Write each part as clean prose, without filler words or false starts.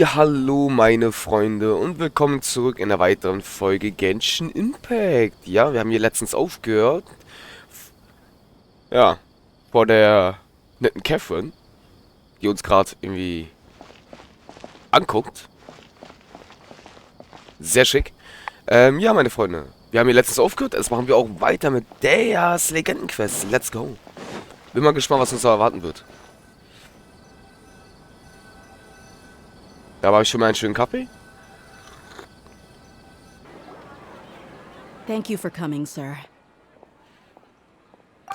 Hallo meine Freunde und willkommen zurück in einer weiteren Folge Genshin Impact. Ja, wir haben hier letztens aufgehört. Ja, vor der netten Catherine, die uns gerade irgendwie anguckt. Sehr schick. Ja, meine Freunde, wir haben hier letztens aufgehört. Jetzt machen wir auch weiter mit Dehyas Legendenquest. Let's go. Bin mal gespannt, was uns da erwarten wird. Da habe ich schon mal einen schönen Kaffee. Thank you for coming, sir.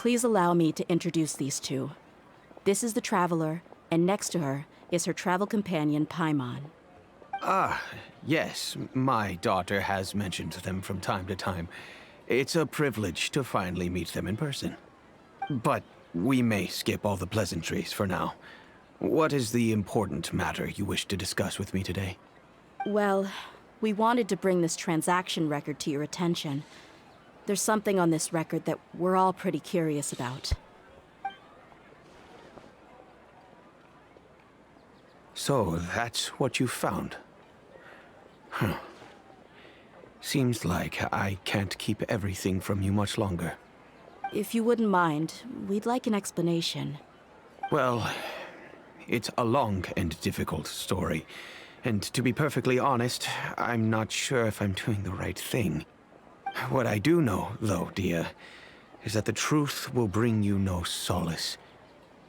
Please allow me to introduce these two. This is the Traveler, and next to her is her travel companion, Paimon. Ah, yes, my daughter has mentioned them from time to time. It's a privilege to finally meet them in person. But we may skip all the pleasantries for now. What is the important matter you wish to discuss with me today? Well, we wanted to bring this transaction record to your attention. There's something on this record that we're all pretty curious about. So, that's what you found. Huh. Seems like I can't keep everything from you much longer. If you wouldn't mind, we'd like an explanation. Well, it's a long and difficult story. And to be perfectly honest, I'm not sure if I'm doing the right thing. What I do know, though, dear, is that the truth will bring you no solace.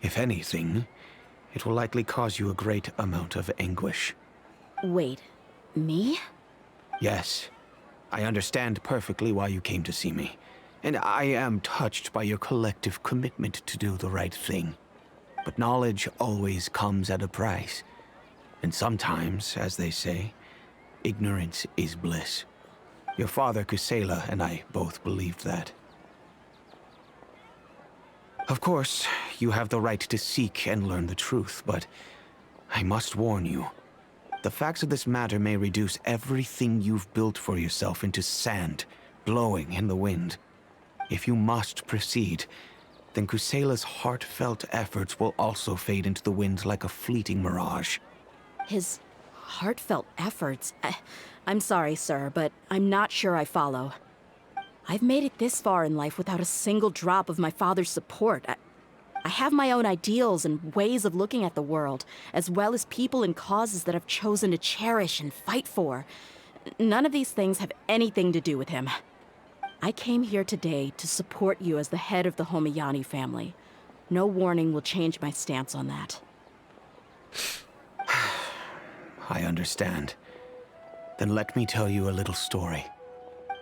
If anything, it will likely cause you a great amount of anguish. Wait, me? Yes, I understand perfectly why you came to see me. And I am touched by your collective commitment to do the right thing. But knowledge always comes at a price. And sometimes, as they say, ignorance is bliss. Your father, Kusela, and I both believed that. Of course, you have the right to seek and learn the truth, but I must warn you. The facts of this matter may reduce everything you've built for yourself into sand, blowing in the wind. If you must proceed, then Kusela's heartfelt efforts will also fade into the wind like a fleeting mirage. His heartfelt efforts? I'm sorry, sir, but I'm not sure I follow. I've made it this far in life without a single drop of my father's support. I have my own ideals and ways of looking at the world, as well as people and causes that I've chosen to cherish and fight for. None of these things have anything to do with him. I came here today to support you as the head of the Homayani family. No warning will change my stance on that. I understand. Then let me tell you a little story.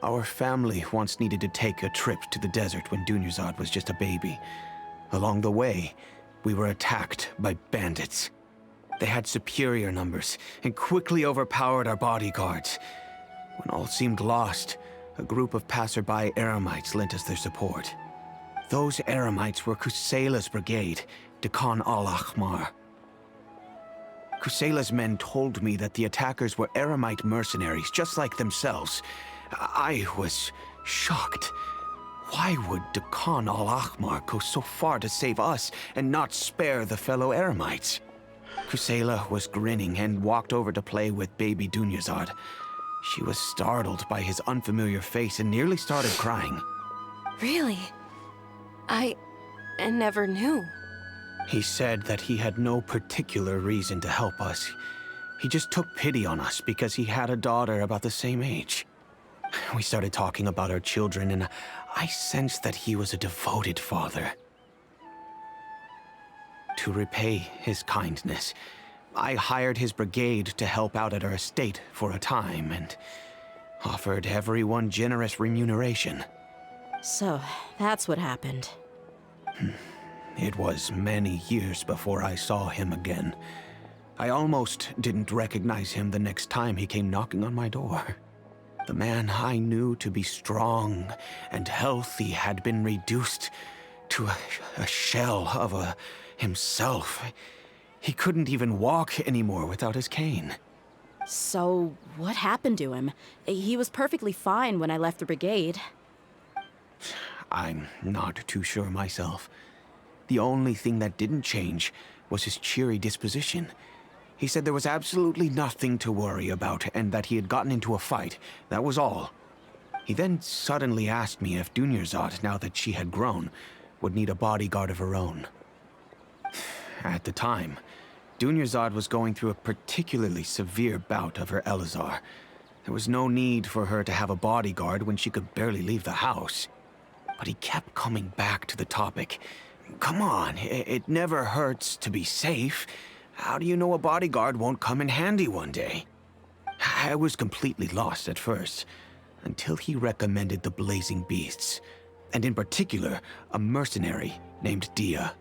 Our family once needed to take a trip to the desert when Dunyazad was just a baby. Along the way, we were attacked by bandits. They had superior numbers and quickly overpowered our bodyguards. When all seemed lost, a group of passerby Eremites lent us their support. Those Eremites were Kusela's brigade, Dekan al-Ahmar. Kusela's men told me that the attackers were Eremite mercenaries, just like themselves. I was shocked. Why would Dekan al-Ahmar go so far to save us and not spare the fellow Eremites? Kusela was grinning and walked over to play with baby Dunyazad. She was startled by his unfamiliar face and nearly started crying. Really? I never knew. He said that he had no particular reason to help us. He just took pity on us because he had a daughter about the same age. We started talking about our children, and I sensed that he was a devoted father. To repay his kindness, I hired his brigade to help out at our estate for a time, and offered everyone generous remuneration. So, that's what happened. It was many years before I saw him again. I almost didn't recognize him the next time he came knocking on my door. The man I knew to be strong and healthy had been reduced to a shell of himself. He couldn't even walk anymore without his cane. So, what happened to him? He was perfectly fine when I left the brigade. I'm not too sure myself. The only thing that didn't change was his cheery disposition. He said there was absolutely nothing to worry about and that he had gotten into a fight. That was all. He then suddenly asked me if Dunyarzad, now that she had grown, would need a bodyguard of her own. At the time, Dunyarzad was going through a particularly severe bout of her Elazar. There was no need for her to have a bodyguard when she could barely leave the house. But he kept coming back to the topic. Come on, it never hurts to be safe. How do you know a bodyguard won't come in handy one day? I was completely lost at first, until he recommended the Blazing Beasts, and in particular, a mercenary named Dia.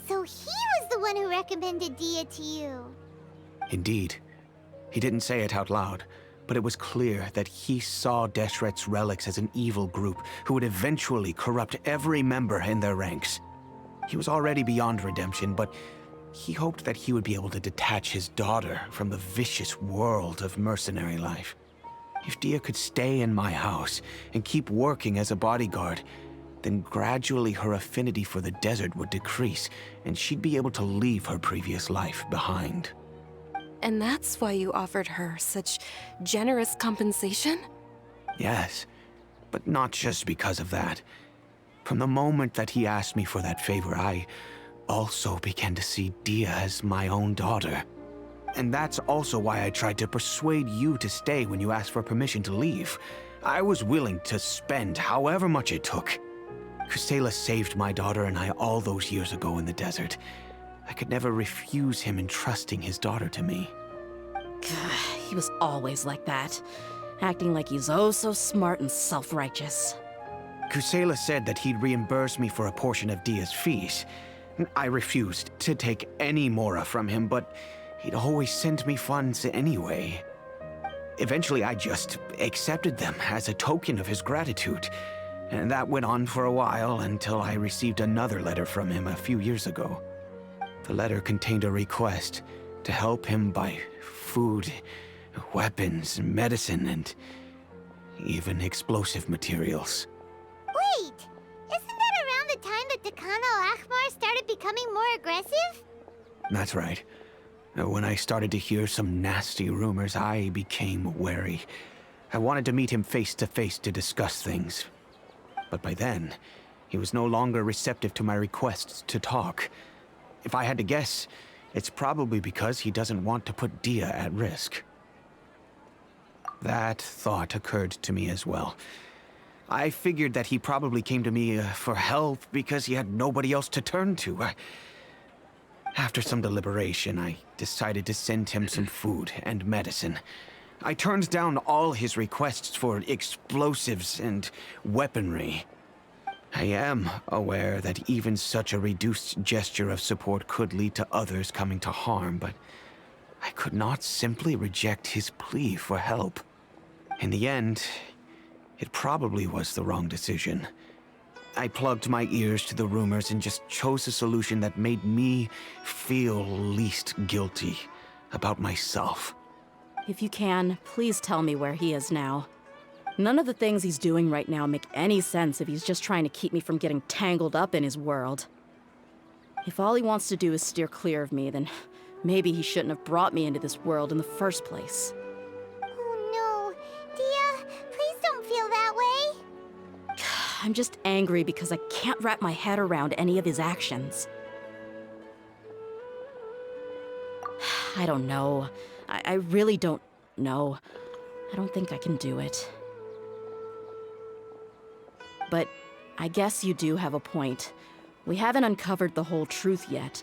So he was the one who recommended Dia to you. Indeed. He didn't say it out loud, but it was clear that he saw Deshret's relics as an evil group who would eventually corrupt every member in their ranks. He was already beyond redemption, but he hoped that he would be able to detach his daughter from the vicious world of mercenary life. If Dia could stay in my house and keep working as a bodyguard, then gradually her affinity for the desert would decrease, and she'd be able to leave her previous life behind. And that's why you offered her such generous compensation? Yes, but not just because of that. From the moment that he asked me for that favor, I also began to see Dia as my own daughter. And that's also why I tried to persuade you to stay when you asked for permission to leave. I was willing to spend however much it took. Kusela saved my daughter and I all those years ago in the desert. I could never refuse him entrusting his daughter to me. He was always like that, acting like he's oh so smart and self-righteous. Kusela said that he'd reimburse me for a portion of Dia's fees. I refused to take any mora from him, but he'd always send me funds anyway. Eventually, I just accepted them as a token of his gratitude. And that went on for a while until I received another letter from him a few years ago. The letter contained a request to help him buy food, weapons, medicine, and even explosive materials. Wait! Isn't that around the time that Dakan al-Ahmar started becoming more aggressive? That's right. When I started to hear some nasty rumors, I became wary. I wanted to meet him face to face to discuss things. But by then, he was no longer receptive to my requests to talk. If I had to guess, it's probably because he doesn't want to put Dia at risk. That thought occurred to me as well. I figured that he probably came to me for help because he had nobody else to turn to. After some deliberation, I decided to send him some food and medicine. I turned down all his requests for explosives and weaponry. I am aware that even such a reduced gesture of support could lead to others coming to harm, but I could not simply reject his plea for help. In the end, it probably was the wrong decision. I plugged my ears to the rumors and just chose a solution that made me feel least guilty about myself. If you can, please tell me where he is now. None of the things he's doing right now make any sense if he's just trying to keep me from getting tangled up in his world. If all he wants to do is steer clear of me, then maybe he shouldn't have brought me into this world in the first place. Oh no. Dia, please don't feel that way. I'm just angry because I can't wrap my head around any of his actions. I don't know. I really don't know. I don't think I can do it. But I guess you do have a point. We haven't uncovered the whole truth yet.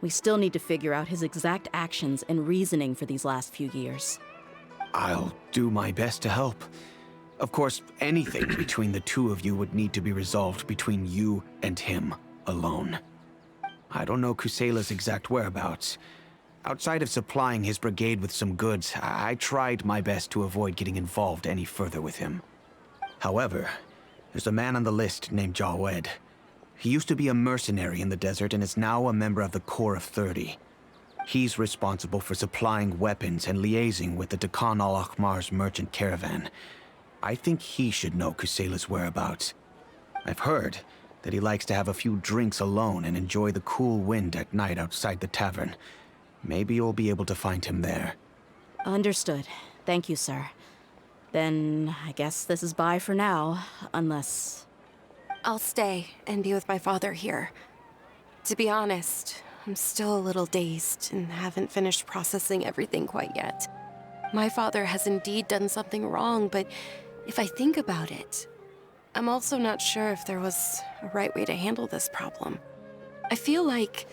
We still need to figure out his exact actions and reasoning for these last few years. I'll do my best to help. Of course, anything between the two of you would need to be resolved between you and him alone. I don't know Kusela's exact whereabouts. Outside of supplying his brigade with some goods, I tried my best to avoid getting involved any further with him. However, there's a man on the list named Jawed. He used to be a mercenary in the desert and is now a member of the Corps of 30. He's responsible for supplying weapons and liaising with the Dakan al-Ahmar's merchant caravan. I think he should know Kusela's whereabouts. I've heard that he likes to have a few drinks alone and enjoy the cool wind at night outside the tavern. Maybe you'll be able to find him there. Understood. Thank you, sir. Then I guess this is bye for now, unless... I'll stay and be with my father here. To be honest, I'm still a little dazed and haven't finished processing everything quite yet. My father has indeed done something wrong, but if I think about it, I'm also not sure if there was a right way to handle this problem. I feel like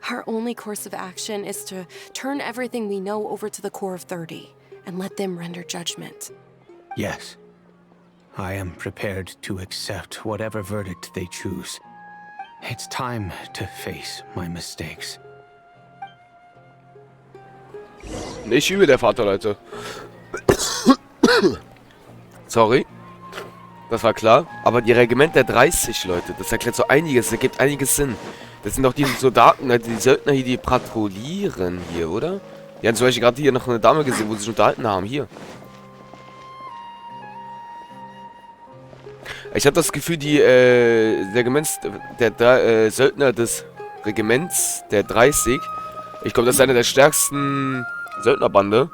our only course of action is to turn everything we know over to the core of 30 and let them render judgment. Yes. I am prepared to accept whatever verdict they choose. It's time to face my mistakes. Ich übe der Vater, Leute. Sorry. Das war klar. Aber die Regiment der 30, Leute, das erklärt so einiges. Das ergibt einiges Sinn. Das sind doch die Soldaten, die Söldner hier, die patrouillieren hier, oder? Die haben zum Beispiel gerade hier noch eine Dame gesehen, wo sie sich unterhalten haben. Hier. Ich habe das Gefühl, die Söldner des Regiments der 30, ich glaube, das ist eine der stärksten Söldnerbande.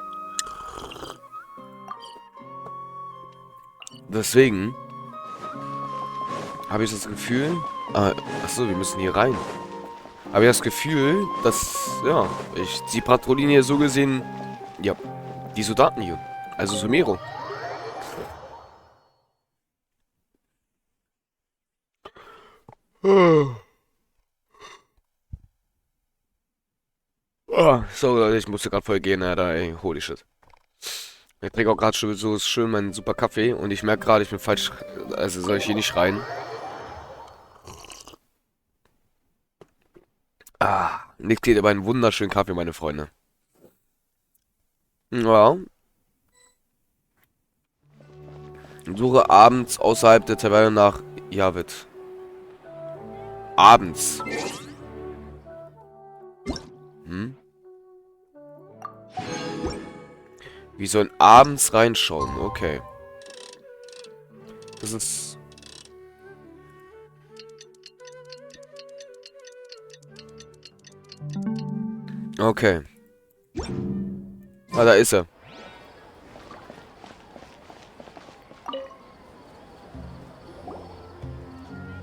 Deswegen habe ich das Gefühl... achso, wir müssen hier rein. Habe ich das Gefühl, dass... Ja, sie patrouillieren hier so gesehen... Ja, die Soldaten hier. Also Sumero. So, Leute, ich musste gerade voll gehen, Alter, ey, holy shit. Ich trinke auch gerade so schön meinen super Kaffee und ich merke gerade, ich bin falsch, also soll ich hier nicht rein. Nichts geht über einen wunderschönen Kaffee, meine Freunde. Ja. Suche abends außerhalb der Taverne nach Javit. Abends. Wir sollen abends reinschauen. Okay. Das ist... Okay. Da ist er.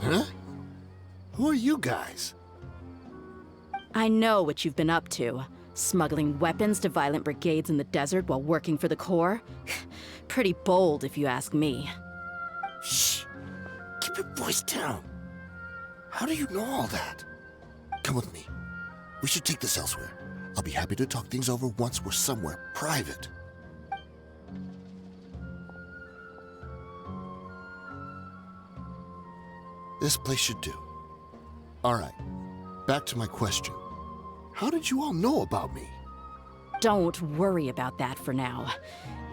Huh? Who are you guys? I know what you've been up to. Smuggling weapons to violent brigades in the desert while working for the Corps? Pretty bold, if you ask me. Shh. Keep your voice down. How do you know all that? Come with me. We should take this elsewhere. I'll be happy to talk things over once we're somewhere private. This place should do. All right. Back to my question. How did you all know about me? Don't worry about that for now.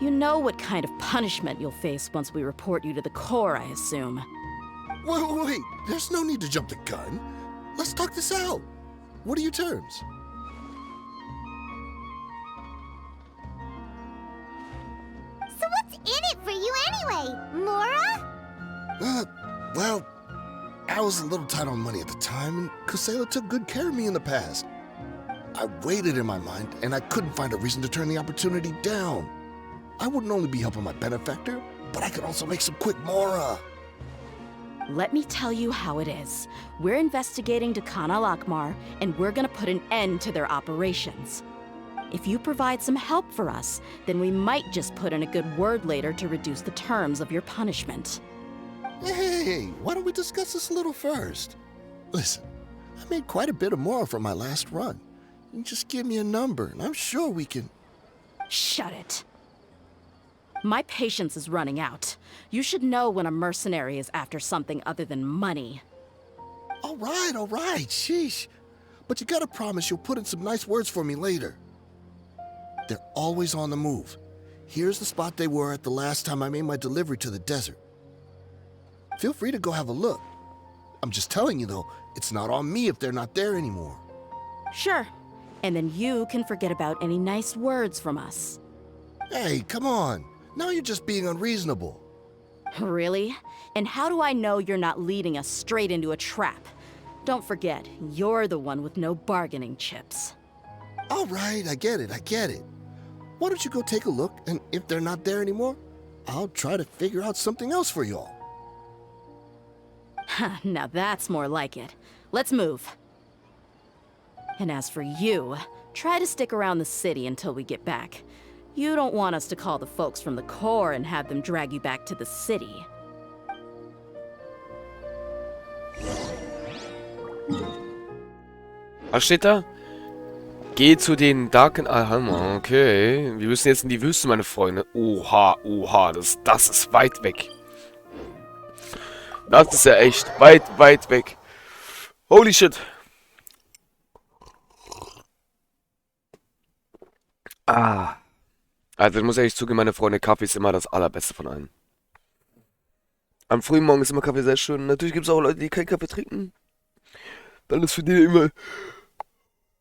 You know what kind of punishment you'll face once we report you to the Corps, I assume. Wait. There's no need to jump the gun. Let's talk this out. What are your terms? So what's in it for you anyway, Mora? Well, I was a little tight on money at the time, and Kusela took good care of me in the past. I waited in my mind, and I couldn't find a reason to turn the opportunity down. I wouldn't only be helping my benefactor, but I could also make some quick Mora. Let me tell you how it is. We're investigating Dekan al-Akmar, and we're gonna put an end to their operations. If you provide some help for us, then we might just put in a good word later to reduce the terms of your punishment. Hey, why don't we discuss this a little first? Listen, I made quite a bit of Mora from my last run. You just give me a number, and I'm sure we can... Shut it. My patience is running out. You should know when a mercenary is after something other than money. All right, sheesh. But you gotta promise you'll put in some nice words for me later. They're always on the move. Here's the spot they were at the last time I made my delivery to the desert. Feel free to go have a look. I'm just telling you, though, it's not on me if they're not there anymore. Sure. And then you can forget about any nice words from us. Hey, come on. Now you're just being unreasonable. Really? And how do I know you're not leading us straight into a trap? Don't forget, you're the one with no bargaining chips. All right, I get it. Why don't you go take a look, and if they're not there anymore, I'll try to figure out something else for y'all. Now that's more like it. Let's move. And as for you, try to stick around the city until we get back. You don't want us to call the folks from the Corps and have them drag you back to the city. Was steht da? Geh zu den Darken Alhammer. Okay. Wir müssen jetzt in die Wüste, meine Freunde. Oha. Das ist weit weg. Das ist ja echt weit weg. Holy shit. Also ich muss ehrlich zugeben, meine Freunde, Kaffee ist immer das Allerbeste von allen. Am frühen Morgen ist immer Kaffee sehr schön. Natürlich gibt es auch Leute, die keinen Kaffee trinken. Dann ist für die immer...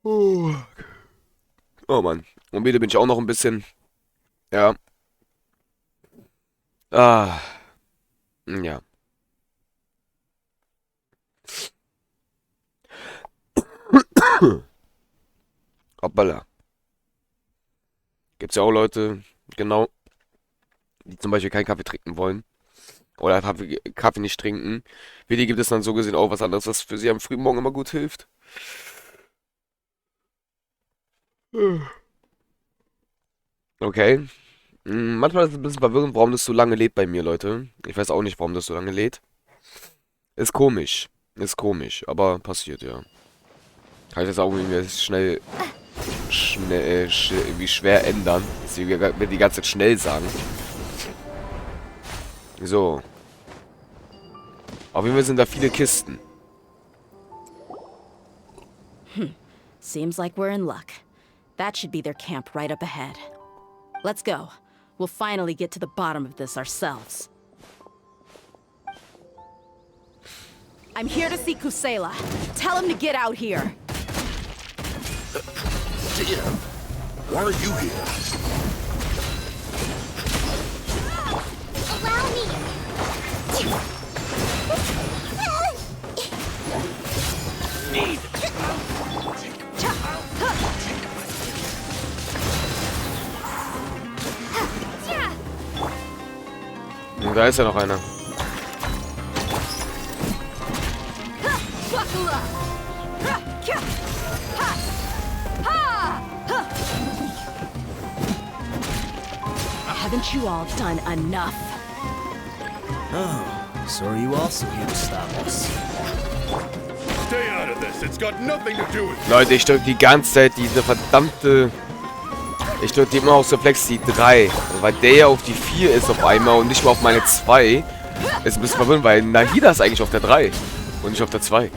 Oh Mann. Und wieder bin ich auch noch ein bisschen... Ja. Ja. Hoppala. Gibt's ja auch Leute, genau, die zum Beispiel keinen Kaffee trinken wollen. Oder Kaffee nicht trinken. Für die gibt es dann so gesehen auch was anderes, was für sie am frühen Morgen immer gut hilft. Okay. Manchmal ist es ein bisschen verwirrend, warum das so lange lädt bei mir, Leute. Ich weiß auch nicht, warum das so lange lädt. Ist komisch. Aber passiert, ja. Kann ich das auch irgendwie irgendwie schwer ändern. Dass wir die ganze Zeit schnell sagen. So. Auf jeden Fall sind da viele Kisten. Seems like we're in luck. That should be their camp right up ahead. Let's go. We'll finally get to the bottom of this ourselves. I'm here to see Kusela. Tell him to get out here. Dear, why are you here? Allow me. Need. Und da ist ja noch einer. Haven't you all done enough? Oh, so are you also here to stop us? Stay out of this. It's got nothing to do with Leute, ich drücke die ganze Zeit diese verdammte... Ich drücke immer auf Suplex die 3. Weil der ja auf die 4 ist auf einmal und nicht mal auf meine 2. Ist ein bisschen verwirrend, weil Nahida ist eigentlich auf der 3. Und nicht auf der 2.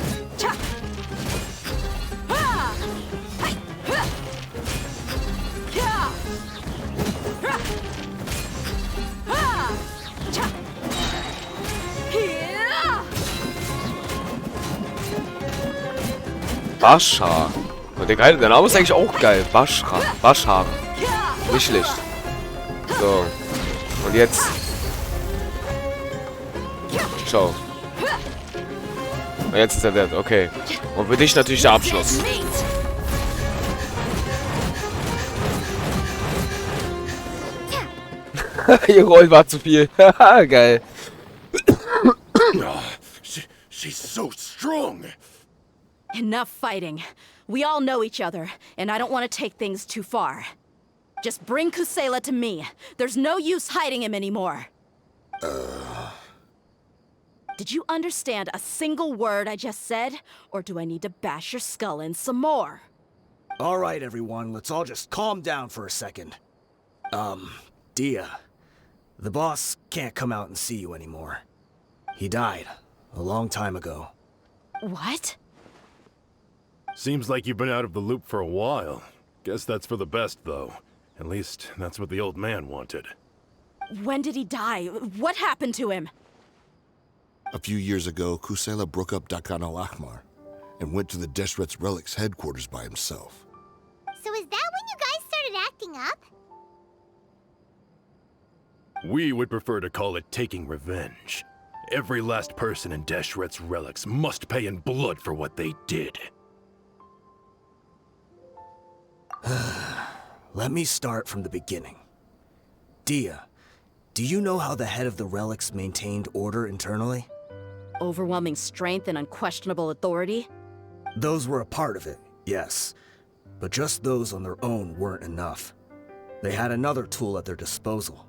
Bashar. Und der Name ist eigentlich auch geil. Bashar. Nicht schlecht. So. Und jetzt. Ciao. Und jetzt ist er dead. Okay. Und für dich natürlich der Abschluss. Ihr Roll war zu viel. Geil. She's so strong. Enough fighting. We all know each other, and I don't want to take things too far. Just bring Kusela to me. There's no use hiding him anymore. Did you understand a single word I just said? Or do I need to bash your skull in some more? All right, everyone, let's all just calm down for a second. Dia, the boss can't come out and see you anymore. He died a long time ago. What? Seems like you've been out of the loop for a while. Guess that's for the best, though. At least, that's what the old man wanted. When did he die? What happened to him? A few years ago, Kusela broke up Dakan al-Ahmar and went to the Deshret's relics headquarters by himself. So is that when you guys started acting up? We would prefer to call it taking revenge. Every last person in Deshret's relics must pay in blood for what they did. Let me start from the beginning. Dia, do you know how the head of the relics maintained order internally? Overwhelming strength and unquestionable authority? Those were a part of it, yes. But just those on their own weren't enough. They had another tool at their disposal.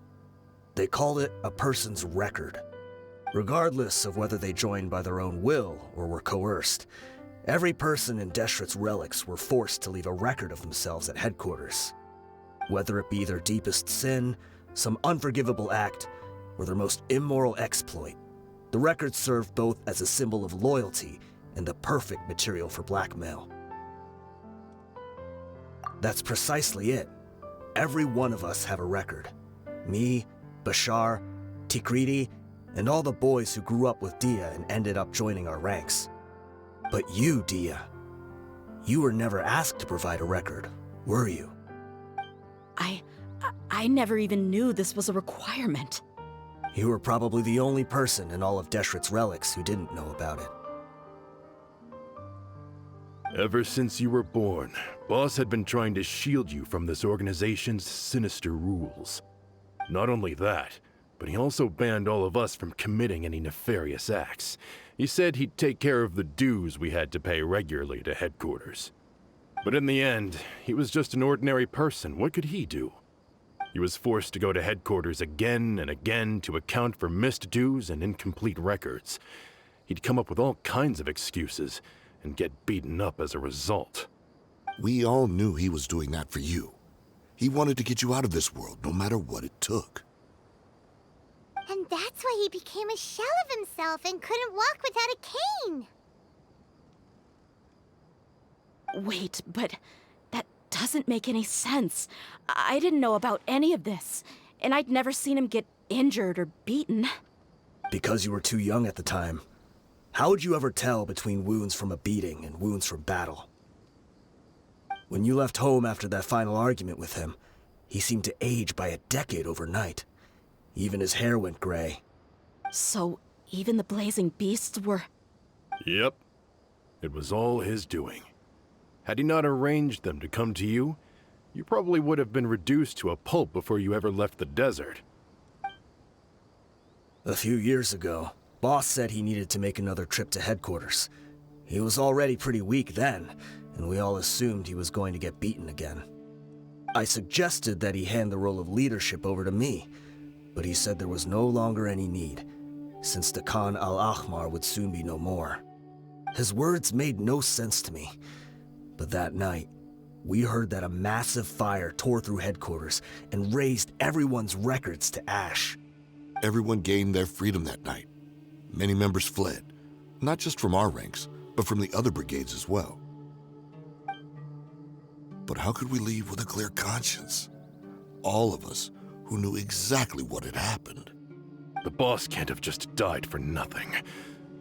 They called it a person's record. Regardless of whether they joined by their own will or were coerced, every person in Deshret's relics were forced to leave a record of themselves at headquarters. Whether it be their deepest sin, some unforgivable act, or their most immoral exploit, the record served both as a symbol of loyalty and the perfect material for blackmail. That's precisely it. Every one of us have a record. Me, Bashar, Tikriti, and all the boys who grew up with Dia and ended up joining our ranks. But you, Dia, you were never asked to provide a record, were you? I never even knew this was a requirement. You were probably the only person in all of Deshret's relics who didn't know about it. Ever since you were born, Boss had been trying to shield you from this organization's sinister rules. Not only that, but he also banned all of us from committing any nefarious acts. He said he'd take care of the dues we had to pay regularly to headquarters. But in the end, he was just an ordinary person. What could he do? He was forced to go to headquarters again and again to account for missed dues and incomplete records. He'd come up with all kinds of excuses and get beaten up as a result. We all knew he was doing that for you. He wanted to get you out of this world, no matter what it took. And that's why he became a shell of himself and couldn't walk without a cane. Wait, but that doesn't make any sense. I didn't know about any of this, and I'd never seen him get injured or beaten. Because you were too young at the time. How would you ever tell between wounds from a beating and wounds from battle? When you left home after that final argument with him, he seemed to age by a decade overnight. Even his hair went gray. So, even the blazing beasts were... Yep. It was all his doing. Had he not arranged them to come to you, you probably would have been reduced to a pulp before you ever left the desert. A few years ago, Boss said he needed to make another trip to headquarters. He was already pretty weak then, and we all assumed he was going to get beaten again. I suggested that he hand the role of leadership over to me, but he said there was no longer any need, since the Khan al-Ahmar would soon be no more. His words made no sense to me, but that night, we heard that a massive fire tore through headquarters and razed everyone's records to ash. Everyone gained their freedom that night. Many members fled, not just from our ranks, but from the other brigades as well. But how could we leave with a clear conscience? All of us who knew exactly what had happened. The boss can't have just died for nothing.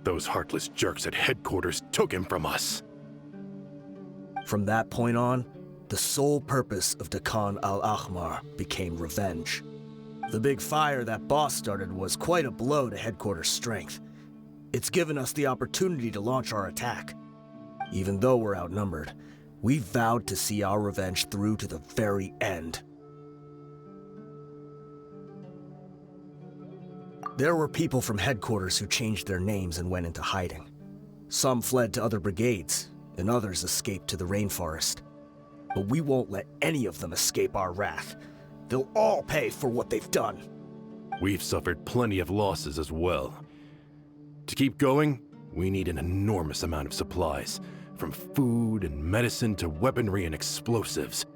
Those heartless jerks at headquarters took him from us. From that point on, the sole purpose of the Khan al-Ahmar became revenge. The big fire that Boss started was quite a blow to headquarters' strength. It's given us the opportunity to launch our attack. Even though we're outnumbered, we vowed to see our revenge through to the very end. There were people from headquarters who changed their names and went into hiding. Some fled to other brigades, and others escaped to the rainforest. But we won't let any of them escape our wrath. They'll all pay for what they've done. We've suffered plenty of losses as well. To keep going, we need an enormous amount of supplies, from food and medicine to weaponry and explosives.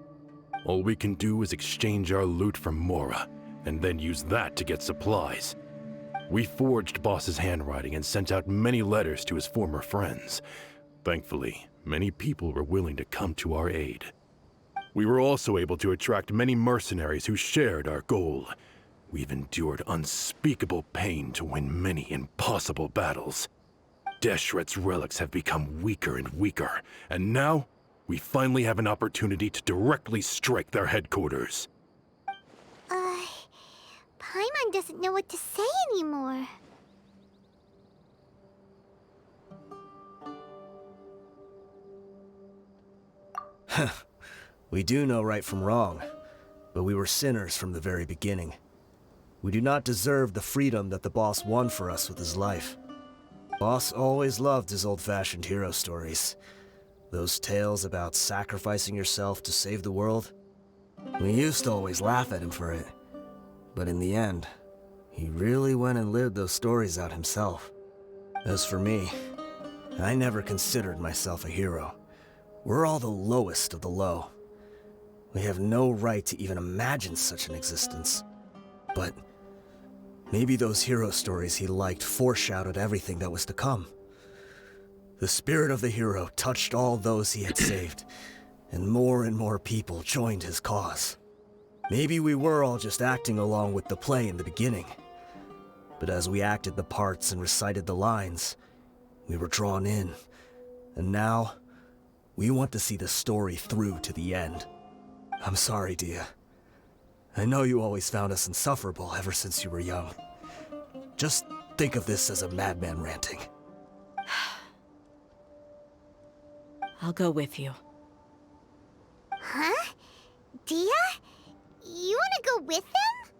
All we can do is exchange our loot from Mora, and then use that to get supplies. We forged Boss's handwriting and sent out many letters to his former friends. Thankfully, many people were willing to come to our aid. We were also able to attract many mercenaries who shared our goal. We've endured unspeakable pain to win many impossible battles. Deshret's relics have become weaker and weaker, and now we finally have an opportunity to directly strike their headquarters. Paimon doesn't know what to say anymore. We do know right from wrong, but we were sinners from the very beginning. We do not deserve the freedom that the boss won for us with his life. Boss always loved his old-fashioned hero stories. Those tales about sacrificing yourself to save the world. We used to always laugh at him for it. But in the end, he really went and lived those stories out himself. As for me, I never considered myself a hero. We're all the lowest of the low. We have no right to even imagine such an existence. But maybe those hero stories he liked foreshadowed everything that was to come. The spirit of the hero touched all those he had saved, and more people joined his cause. Maybe we were all just acting along with the play in the beginning. But as we acted the parts and recited the lines, we were drawn in. And now, we want to see the story through to the end. I'm sorry, Dia. I know you always found us insufferable ever since you were young. Just think of this as a madman ranting. I'll go with you. Huh? Dia? You wanna go with them?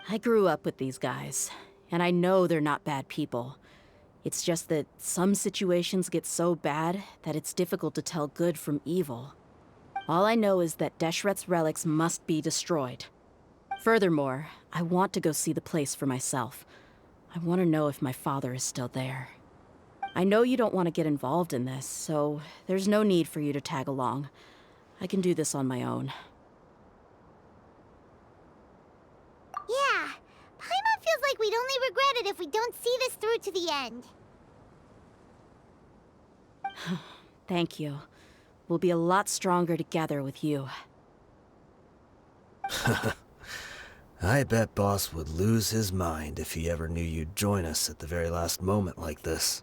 I grew up with these guys, and I know they're not bad people. It's just that some situations get so bad that it's difficult to tell good from evil. All I know is that Deshret's relics must be destroyed. Furthermore, I want to go see the place for myself. I want to know if my father is still there. I know you don't want to get involved in this, so there's no need for you to tag along. I can do this on my own. Yeah, Paimon feels like we'd only regret it if we don't see this through to the end. Thank you. We'll be a lot stronger together with you. I bet Boss would lose his mind if he ever knew you'd join us at the very last moment like this.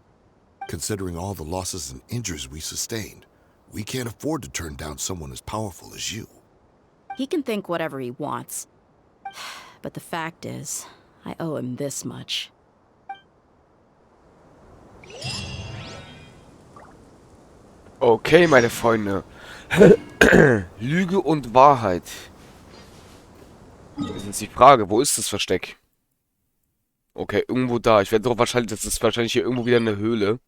Considering all the losses and injuries we sustained, we can't afford to turn down someone as powerful as you. He can think whatever he wants. But the fact is, I owe him this much. Okay, meine Freunde. Lüge und Wahrheit. Das ist jetzt die Frage, wo ist das Versteck? Okay, irgendwo da. Ich werde doch wahrscheinlich, das ist wahrscheinlich hier irgendwo wieder eine Höhle.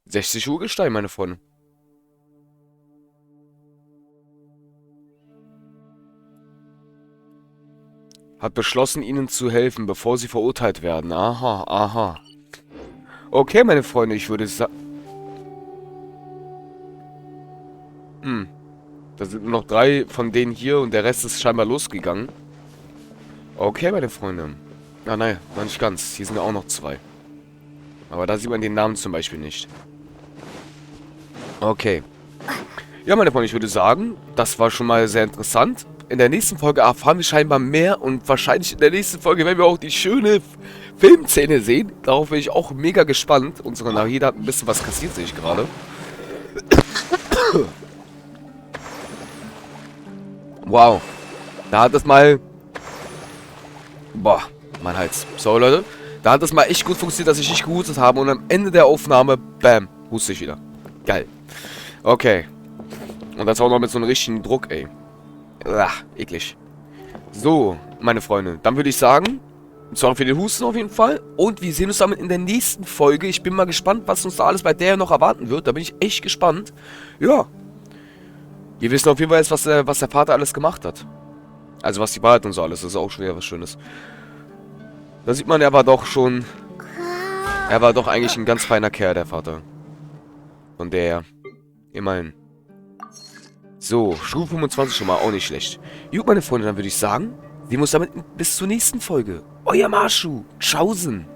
60 Uhr Gestein, meine Freunde. Hat beschlossen, ihnen zu helfen, bevor sie verurteilt werden. Aha, aha. Okay, meine Freunde, ich würde sagen... Da sind nur noch 3 von denen hier und der Rest ist scheinbar losgegangen. Okay, meine Freunde. Ah, nein, noch nicht ganz. Hier sind ja auch noch 2. Aber da sieht man den Namen zum Beispiel nicht. Okay. Ja, meine Freunde, ich würde sagen, das war schon mal sehr interessant. In der nächsten Folge erfahren wir scheinbar mehr und wahrscheinlich in der nächsten Folge werden wir auch die schöne Filmszene sehen. Darauf bin ich auch mega gespannt. Unsere Nahida hat ein bisschen was kassiert, sehe ich gerade. Wow. Da hat es mal... Boah, mein Hals. So, Leute. Da hat es mal echt gut funktioniert, dass ich nicht gehustet habe. Und am Ende der Aufnahme, bam, huste ich wieder. Geil. Okay. Und das auch noch mit so einem richtigen Druck, ey. Ach, eklig. So, meine Freunde. Dann würde ich sagen, sorry für den Husten auf jeden Fall. Und wir sehen uns damit in der nächsten Folge. Ich bin mal gespannt, was uns da alles bei der noch erwarten wird. Da bin ich echt gespannt. Ja. Wir wissen auf jeden Fall jetzt, was der Vater alles gemacht hat. Also was die Wahrheit und so alles. Das ist auch schon wieder was Schönes. Da sieht man, er war doch schon... Er war doch eigentlich ein ganz feiner Kerl, der Vater. Von der... Immerhin. So, Stufe 25 schon mal auch nicht schlecht. Gut, meine Freunde, dann würde ich sagen, wir sehen uns damit bis zur nächsten Folge. Euer Marschu. Tschaußen.